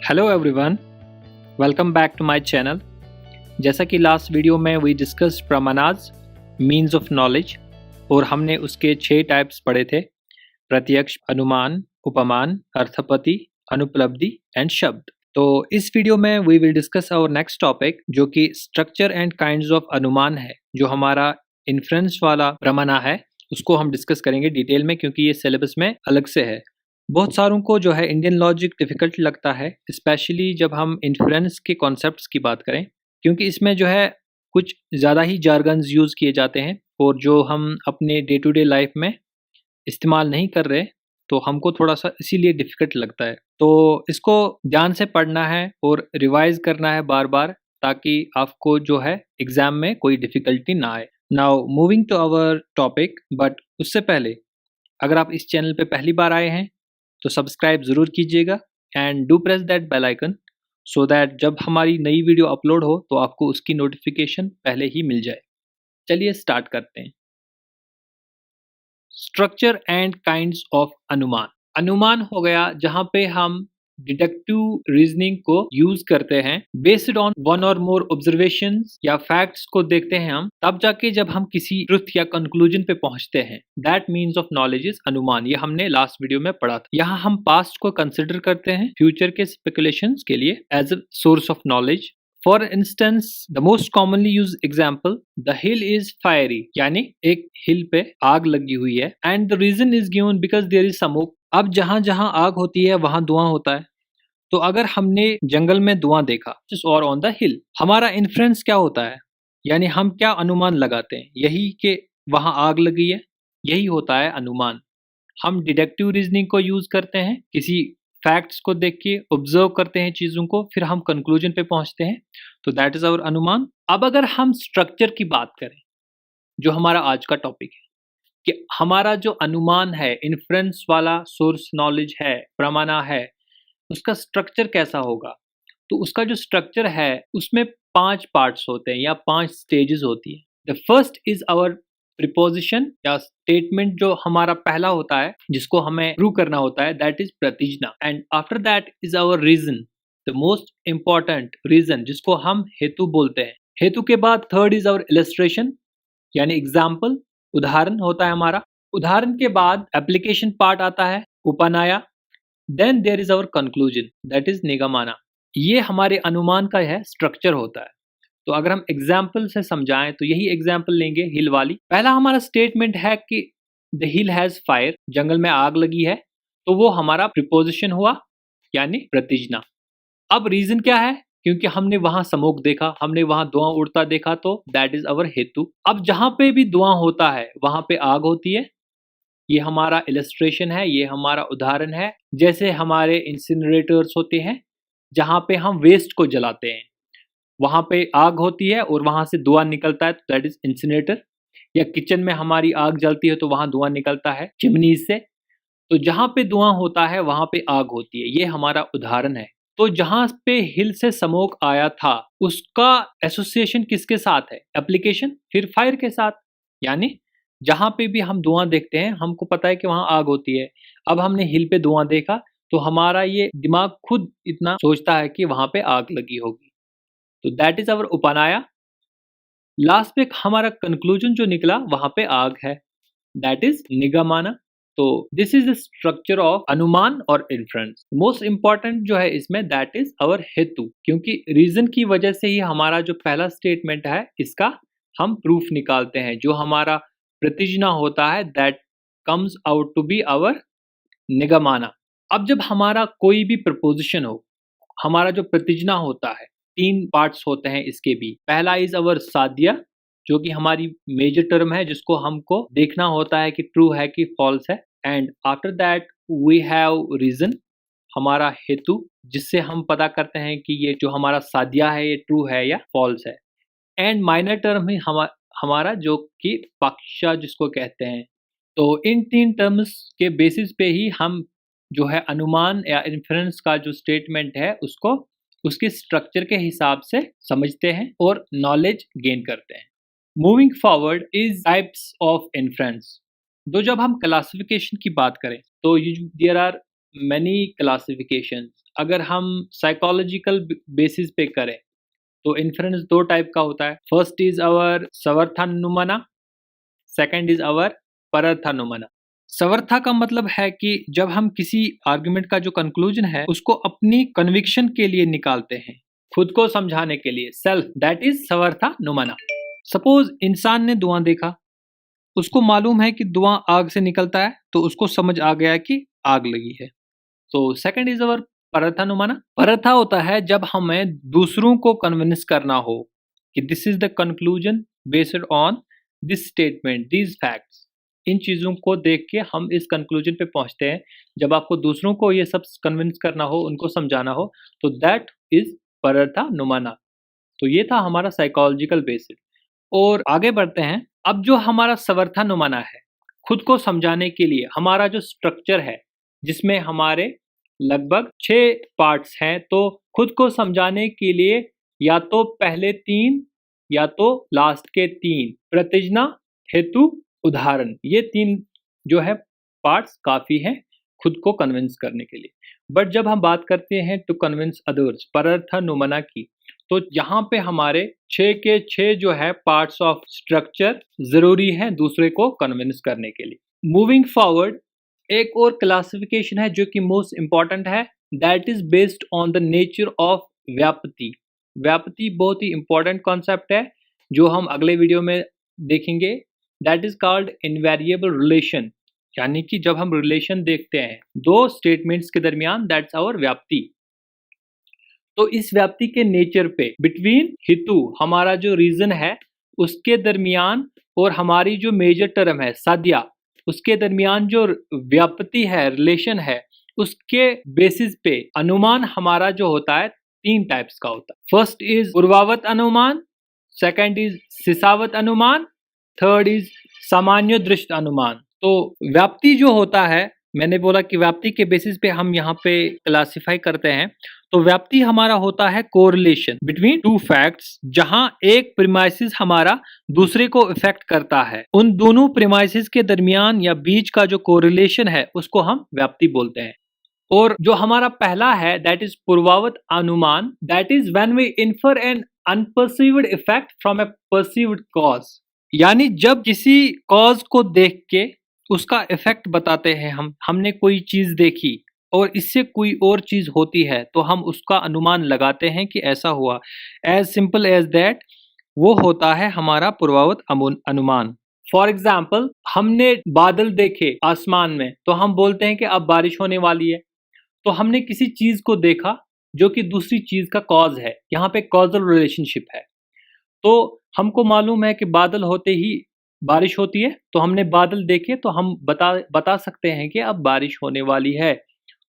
Hello everyone, welcome back to my channel. जैसा कि last video में we discussed pramanas means of knowledge और हमने उसके 6 टाइप्स पढ़े थे: प्रत्यक्ष, अनुमान, उपमान, अर्थपति, अनुपलब्धि एंड शब्द। तो इस वीडियो में we will discuss our next topic जो कि स्ट्रक्चर एंड काइंड्स ऑफ अनुमान है। जो हमारा इन्फ्रेंस वाला प्रमाणा है उसको हम डिस्कस करेंगे डिटेल में, क्योंकि ये सिलेबस में अलग से है। बहुत सारों को जो है इंडियन लॉजिक डिफ़िकल्ट लगता है, स्पेशली जब हम इन्फ्रेंस के कॉन्सेप्ट्स की बात करें, क्योंकि इसमें जो है कुछ ज़्यादा ही जार्गन्स यूज़ किए जाते हैं और जो हम अपने डे टू डे लाइफ में इस्तेमाल नहीं कर रहे, तो हमको थोड़ा-सा इसीलिए डिफ़िकल्ट लगता है। तो इसको ध्यान से पढ़ना है और रिवाइज़ करना है बार-बार, ताकि आपको जो है एग्ज़ाम में कोई डिफ़िकल्टी ना आए। Now moving to our topic, but उससे पहले अगर आप इस चैनल पे पहली बार आए हैं तो सब्सक्राइब ज़रूर कीजिएगा and do press that bell icon so that जब हमारी नई वीडियो अपलोड हो तो आपको उसकी नोटिफिकेशन पहले ही मिल जाए। चलिए स्टार्ट करते हैं। स्ट्रक्चर एंड काइंड्स ऑफ अनुमान। अनुमान हो गया जहाँ पे हम डिडक्टिव रीजनिंग को यूज करते हैं। बेस्ड ऑन वन और मोर ऑब्जर्वेशंस या फैक्ट्स को देखते हैं हम, तब जाके जब हम किसी ट्रुथ या कंक्लूजन पे पहुंचते हैं। That means of knowledge is अनुमान। ये हमने लास्ट वीडियो में पढ़ा था। यहाँ हम पास्ट को कंसिडर करते हैं फ्यूचर के स्पेकुलेशंस के लिए as a source of knowledge. For instance, the most commonly used example, the hill is fiery, यानी एक हिल पे आग लगी हुई है, and the reason is given because there is smoke. अब जहाँ जहाँ आग होती है वहाँ धुआं होता है। तो अगर हमने जंगल में धुआं देखा और ऑन द हिल, हमारा इन्फ्रेंस क्या होता है, यानी हम क्या अनुमान लगाते हैं? यही कि वहाँ आग लगी है, यही होता है अनुमान। हम डिडक्टिव रीजनिंग को यूज करते हैं, किसी फैक्ट्स को देख के ऑब्जर्व करते हैं चीज़ों को, फिर हम कंक्लूजन पे पहुंचते हैं। तो दैट इज आवर अनुमान। अब अगर हम स्ट्रक्चर की बात करें, जो हमारा आज का टॉपिक है, कि हमारा जो अनुमान है, इन्फ्रेंस वाला सोर्स नॉलेज है, प्रमाणा है, उसका स्ट्रक्चर कैसा होगा? तो उसका जो स्ट्रक्चर है उसमें 5 पार्ट्स होते हैं या 5 स्टेजेस होती है। The first is our proposition या स्टेटमेंट, जो हमारा पहला होता है जिसको हमें प्रूव करना होता है, दैट इज प्रतिज्ञा। And after that is our reason, the most important reason, जिसको हम हेतु बोलते हैं। हेतु के बाद थर्ड इज आवर इलस्ट्रेशन, यानी एग्जाम्पल, उदाहरण होता है हमारा। उदाहरण के बाद एप्लीकेशन पार्ट आता है, upanaya. Then there is our conclusion, that is nigamana. ये हमारे अनुमान का है स्ट्रक्चर होता है। तो अगर हम एग्जाम्पल से समझाएं तो यही एग्जाम्पल लेंगे हिल वाली। पहला हमारा स्टेटमेंट है कि द हिल हैज फायर, जंगल में आग लगी है, तो वो हमारा प्रीपोजिशन हुआ, यानी प्रतिज्ञा। अब रीजन क्या है? क्योंकि हमने वहां स्मोक देखा, हमने वहां धुआं उड़ता देखा, तो दैट इज अवर हेतु। अब जहां पे भी धुआं होता है वहां पे आग होती है, ये हमारा इलस्ट्रेशन है, ये हमारा उदाहरण है। जैसे हमारे इंसिनरेटर्स होते हैं जहां पे हम वेस्ट को जलाते हैं, वहां पे आग होती है और वहां से धुआं निकलता है, तो दैट इज इंसिनेटर। या किचन में हमारी आग जलती है तो वहां धुआं निकलता है चिमनीज से। तो जहां पे धुआं होता है वहां पे आग होती है, ये हमारा उदाहरण है। तो जहां पे हिल से स्मोक आया था उसका एसोसिएशन किसके साथ है? एप्लीकेशन, फिर फायर के साथ। यानी जहां पे भी हम धुआं देखते हैं हमको पता है कि वहां आग होती है। अब हमने हिल पे धुआं देखा तो हमारा ये दिमाग खुद इतना सोचता है कि वहां पे आग लगी होगी। तो दैट इज अवर उपनाया। लास्ट पे हमारा कंक्लूजन जो निकला वहां पे आग है, दैट इज निगमाना। तो this is the structure of anumana और इन्फ्रेंस। मोस्ट इंपॉर्टेंट जो है इसमें, दैट इज आवर हेतु, क्योंकि रीजन की वजह से ही हमारा जो पहला स्टेटमेंट है इसका हम प्रूफ निकालते हैं। जो हमारा प्रतिज्ञा होता है that comes out to be our nigamana. अब जब हमारा कोई भी प्रपोजिशन हो, हमारा जो प्रतिज्ञा होता है, 3 पार्ट्स होते हैं इसके भी। पहला इज अवर साध्य, जो कि हमारी मेजर टर्म है, जिसको हमको देखना होता है कि ट्रू है कि फॉल्स है। And after that we have reason, हमारा हेतु, जिससे हम पता करते हैं कि ये जो हमारा साध्य है ये ट्रू है या फॉल्स है। एंड माइनर टर्म ही हमारा जो कि पक्ष जिसको कहते हैं। तो इन 3 टर्म्स के बेसिस पे ही हम जो है अनुमान या इन्फ्रेंस का जो स्टेटमेंट है उसको उसके स्ट्रक्चर के हिसाब से समझते हैं और नॉलेज गेन करते हैं। Moving forward is types of inference. तो जब हम क्लासिफिकेशन की बात करें तो देयर आर मैनी क्लासिफिकेशंस। अगर हम साइकोलॉजिकल बेसिस पे करें तो इन्फ्रेंस दो टाइप का होता है। First is our svarthanumana, second is our pararthanumana. सवर्था का मतलब है कि जब हम किसी आर्गुमेंट का जो कंक्लूजन है उसको अपनी कन्विक्शन के लिए निकालते हैं, खुद को समझाने के लिए, सेल्फ, दैट इज सवर्थानुमाना। सपोज इंसान ने धुआं देखा, उसको मालूम है कि धुआं आग से निकलता है, तो उसको समझ आ गया कि आग लगी है। तो सेकंड इज अवर परर्थानुमाना। परथा होता है जब हमें दूसरों को कन्विंस करना हो कि this is the conclusion based on this statement, these facts. इन चीज़ों को देख के हम इस कंक्लूजन पे पहुंचते हैं। जब आपको दूसरों को ये सब कन्विंस करना हो, उनको समझाना हो, तो दैट इज परर्थानुमाना। तो ये था हमारा साइकोलॉजिकल बेसिस। और आगे बढ़ते हैं। अब जो हमारा सवर्थानुमाना है, खुद को समझाने के लिए हमारा जो स्ट्रक्चर है, जिसमें हमारे लगभग 6 पार्ट्स हैं, तो खुद को समझाने के लिए या तो पहले 3 या तो लास्ट के 3, प्रतिज्ञा, हेतु, उदाहरण, ये 3 जो है पार्ट्स काफ़ी हैं खुद को कन्विंस करने के लिए। बट जब हम बात करते हैं टू कन्विंस अदर्स, परर्थानुमाना की, तो यहाँ पे हमारे 6 के 6 जो है पार्ट्स ऑफ स्ट्रक्चर ज़रूरी हैं दूसरे को कन्विंस करने के लिए। मूविंग फॉरवर्ड, एक और क्लासिफिकेशन है जो कि मोस्ट इम्पॉर्टेंट है, that is based on the nature of व्याप्ति। व्याप्ति बहुत ही इंपॉर्टेंट कॉन्सेप्ट है जो हम अगले वीडियो में देखेंगे। That is called invariable relation, यानी कि जब हम रिलेशन देखते हैं दो स्टेटमेंट्स के दरमियान, दैट्स आवर व्याप्ति। तो इस व्याप्ति के नेचर पे बिटवीन हितु, हमारा जो रीजन है, उसके दरमियान और हमारी जो मेजर टर्म है साध्या, उसके दरमियान जो व्याप्ति है, रिलेशन है, उसके बेसिस पे अनुमान हमारा जो होता है 3 टाइप्स का होता है। फर्स्ट इज पूर्वावत अनुमान, सेकंड इज सिसावत अनुमान, थर्ड इज सामान्य दृष्ट अनुमान। तो व्याप्ति जो होता है, मैंने बोला कि व्याप्ति के बेसिस पे हम यहाँ पे क्लासिफाई करते हैं। तो व्याप्ति हमारा होता है कोरिलेशन बिटवीन 2 फैक्ट्स, जहां एक प्रीमाइसिस हमारा दूसरे को इफेक्ट करता है। उन दोनों प्रीमाइसिस के दरमियान या बीच का जो कोरिलेशन है उसको हम व्याप्ति बोलते हैं। और जो हमारा पहला है that is purvavat anumana, that is when we infer an unperceived effect from a perceived cause. यानी जब किसी कॉज को देख के उसका इफेक्ट बताते हैं, हमने कोई चीज देखी और इससे कोई और चीज होती है, तो हम उसका अनुमान लगाते हैं कि ऐसा हुआ। एज सिंपल एज दैट, वो होता है हमारा पूर्वावत अनुमान। फॉर एग्जाम्पल, हमने बादल देखे आसमान में, तो हम बोलते हैं कि अब बारिश होने वाली है। तो हमने किसी चीज को देखा जो कि दूसरी चीज का कॉज है, यहाँ पे कॉजल रिलेशनशिप है। तो हमको मालूम है कि बादल होते ही बारिश होती है, तो हमने बादल देखे तो हम बता सकते हैं कि अब बारिश होने वाली है।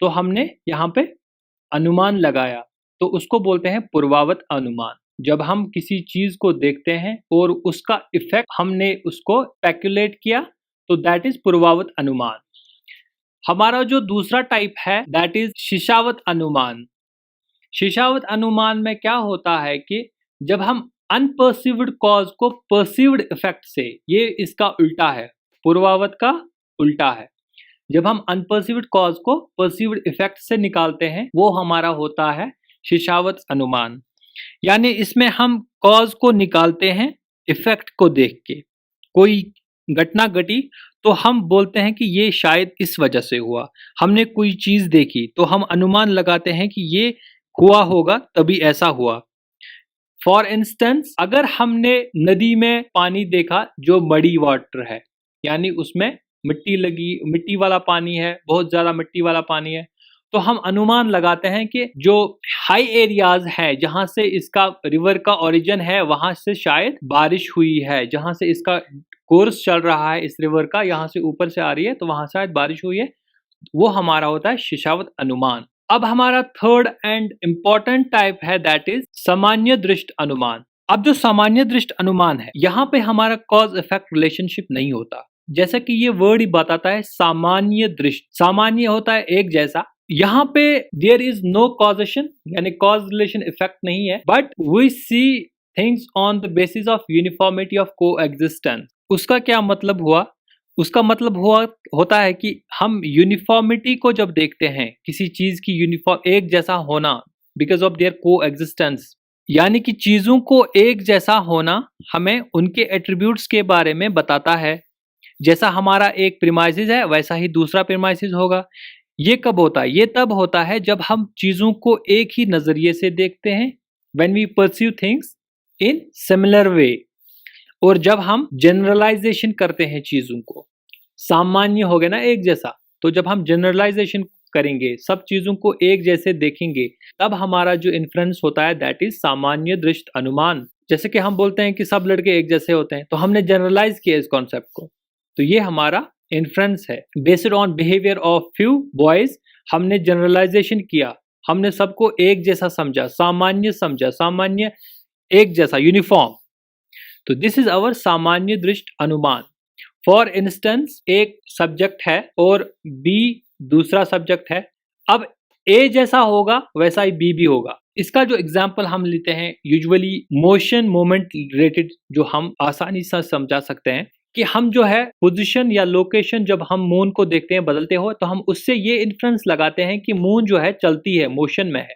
तो हमने यहाँ पे अनुमान लगाया, तो उसको बोलते हैं पूर्वावत अनुमान। जब हम किसी चीज को देखते हैं और उसका इफेक्ट हमने उसको स्पेक्युलेट किया, तो दैट इज पूर्वावत अनुमान। हमारा जो दूसरा टाइप है दैट इज शिशावत अनुमान। शिशावत अनुमान में क्या होता है कि जब हम अनपर्सीव्ड कॉज को परसीव्ड इफेक्ट से, ये इसका उल्टा है, पूर्वावत का उल्टा है। जब हम अनपर्सीव्ड कॉज को परसीव्ड इफेक्ट से निकालते हैं, वो हमारा होता है शिशावत अनुमान। यानी इसमें हम कॉज को निकालते हैं इफेक्ट को देख के। कोई घटना घटी तो हम बोलते हैं कि ये शायद इस वजह से हुआ। हमने कोई चीज देखी तो हम अनुमान लगाते हैं कि ये हुआ होगा, तभी ऐसा हुआ। फॉर इंस्टेंस, अगर हमने नदी में पानी देखा जो मडी वाटर है, यानी उसमें मिट्टी लगी, मिट्टी वाला पानी है, बहुत ज़्यादा मिट्टी वाला पानी है, तो हम अनुमान लगाते हैं कि जो हाई एरियाज है जहाँ से इसका रिवर का ओरिजिन है, वहाँ से शायद बारिश हुई है। जहाँ से इसका कोर्स चल रहा है इस रिवर का, यहाँ से ऊपर से आ रही है, तो वहाँ शायद बारिश हुई है। वो हमारा होता है शिशावत अनुमान। अब हमारा थर्ड एंड इंपॉर्टेंट टाइप है दैट इज सामान्य दृष्ट अनुमान। अब जो सामान्य दृष्ट अनुमान है, यहाँ पे हमारा कॉज इफेक्ट रिलेशनशिप नहीं होता। जैसा कि ये वर्ड ही बताता है, सामान्य दृष्ट, सामान्य होता है एक जैसा। यहाँ पे देयर इज नो कॉजेशन, यानी कॉज रिलेशन इफेक्ट नहीं है, but we see things on the basis of uniformity of coexistence. उसका क्या मतलब हुआ? उसका मतलब हुआ होता है कि हम यूनिफ़ॉर्मिटी को जब देखते हैं, किसी चीज़ की यूनिफ़ॉर्म एक जैसा होना बिकॉज़ ऑफ देयर कोएग्जिस्टेंस, यानी कि चीज़ों को एक जैसा होना हमें उनके एट्रिब्यूट्स के बारे में बताता है। जैसा हमारा एक प्रीमाइसेस है, वैसा ही दूसरा प्रीमाइसेस होगा। ये कब होता है? ये तब होता है जब हम चीज़ों को एक ही नज़रिए से देखते हैं, when we perceive things in similar way, और जब हम जनरलाइज़ेशन करते हैं चीज़ों को। सामान्य हो गया ना एक जैसा, तो जब हम जनरलाइज़ेशन करेंगे, सब चीज़ों को एक जैसे देखेंगे, तब हमारा जो इन्फ्रेंस होता है दैट इज़ सामान्य दृष्ट अनुमान। जैसे कि हम बोलते हैं कि सब लड़के एक जैसे होते हैं, तो हमने जनरलाइज़ किया इस कॉन्सेप्ट को। तो ये हमारा इन्फ्रेंस है। Based on behaviour of few boys हमने जनरलाइज़ेशन किया, हमने सबको एक जैसा समझा, सामान्य एक जैसा यूनिफ़ॉर्म। तो दिस इज़ आवर सामान्य दृष्ट अनुमान। फॉर इंस्टेंस एक सब्जेक्ट है और बी दूसरा सब्जेक्ट है, अब ए जैसा होगा वैसा ही बी भी होगा। इसका जो एग्जाम्पल हम लेते हैं यूजुअली मोशन मोमेंट रिलेटेड, जो हम आसानी से समझा सकते हैं कि हम जो है पोजीशन या लोकेशन जब हम मून को देखते हैं बदलते हो, तो हम उससे ये इन्फ्रेंस लगाते हैं कि मून जो है चलती है, मोशन में है।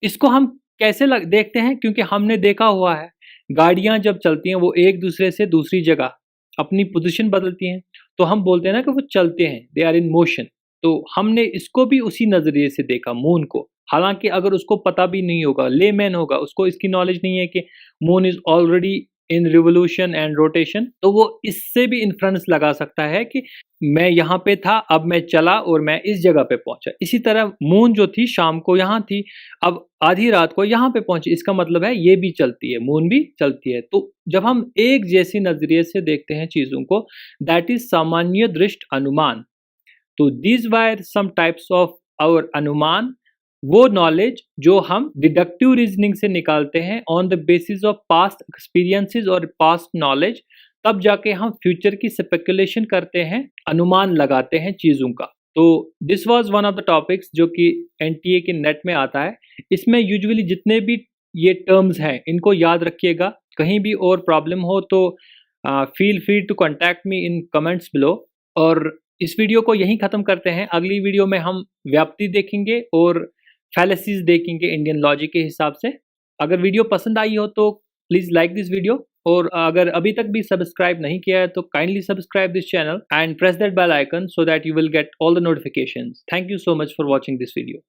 इसको हम कैसे देखते हैं, क्योंकि हमने देखा हुआ है गाड़ियां जब चलती हैं वो एक दूसरे से दूसरी जगह अपनी पोजीशन बदलती हैं, तो हम बोलते हैं ना कि वो चलते हैं, दे आर इन मोशन। तो हमने इसको भी उसी नज़रिए से देखा मून को। हालांकि अगर उसको पता भी नहीं होगा, लेमैन होगा, उसको इसकी नॉलेज नहीं है कि moon is already in revolution and rotation, तो वो इससे भी इन्फ्रेंस लगा सकता है कि मैं यहाँ पे था, अब मैं चला और मैं इस जगह पे पहुंचा। इसी तरह मून जो थी शाम को यहाँ थी, अब आधी रात को यहाँ पे पहुंची, इसका मतलब है ये भी चलती है, मून भी चलती है। तो जब हम एक जैसी नजरिए से देखते हैं चीजों को, दैट इज सामान्य दृष्ट अनुमान। तो these were some types of our अनुमान, वो नॉलेज जो हम डिडक्टिव रीजनिंग से निकालते हैं on the basis of past experiences और पास्ट नॉलेज, तब जाके हम फ्यूचर की स्पेकुलेशन करते हैं, अनुमान लगाते हैं चीज़ों का। तो this was one of the topics जो कि एनटीए के नेट में आता है। इसमें यूजुअली जितने भी ये टर्म्स हैं इनको याद रखिएगा। कहीं भी और प्रॉब्लम हो तो feel free to contact me in comments below. और इस वीडियो को यहीं ख़त्म करते हैं। अगली वीडियो में हम व्याप्ति देखेंगे और फैलेसीज देखेंगे इंडियन लॉजिक के हिसाब से। अगर वीडियो पसंद आई हो तो प्लीज़ लाइक दिस वीडियो, और अगर अभी तक भी सब्सक्राइब नहीं किया है तो kindly subscribe this channel and press that bell icon so that you will get all the notifications. Thank you so much for watching this video.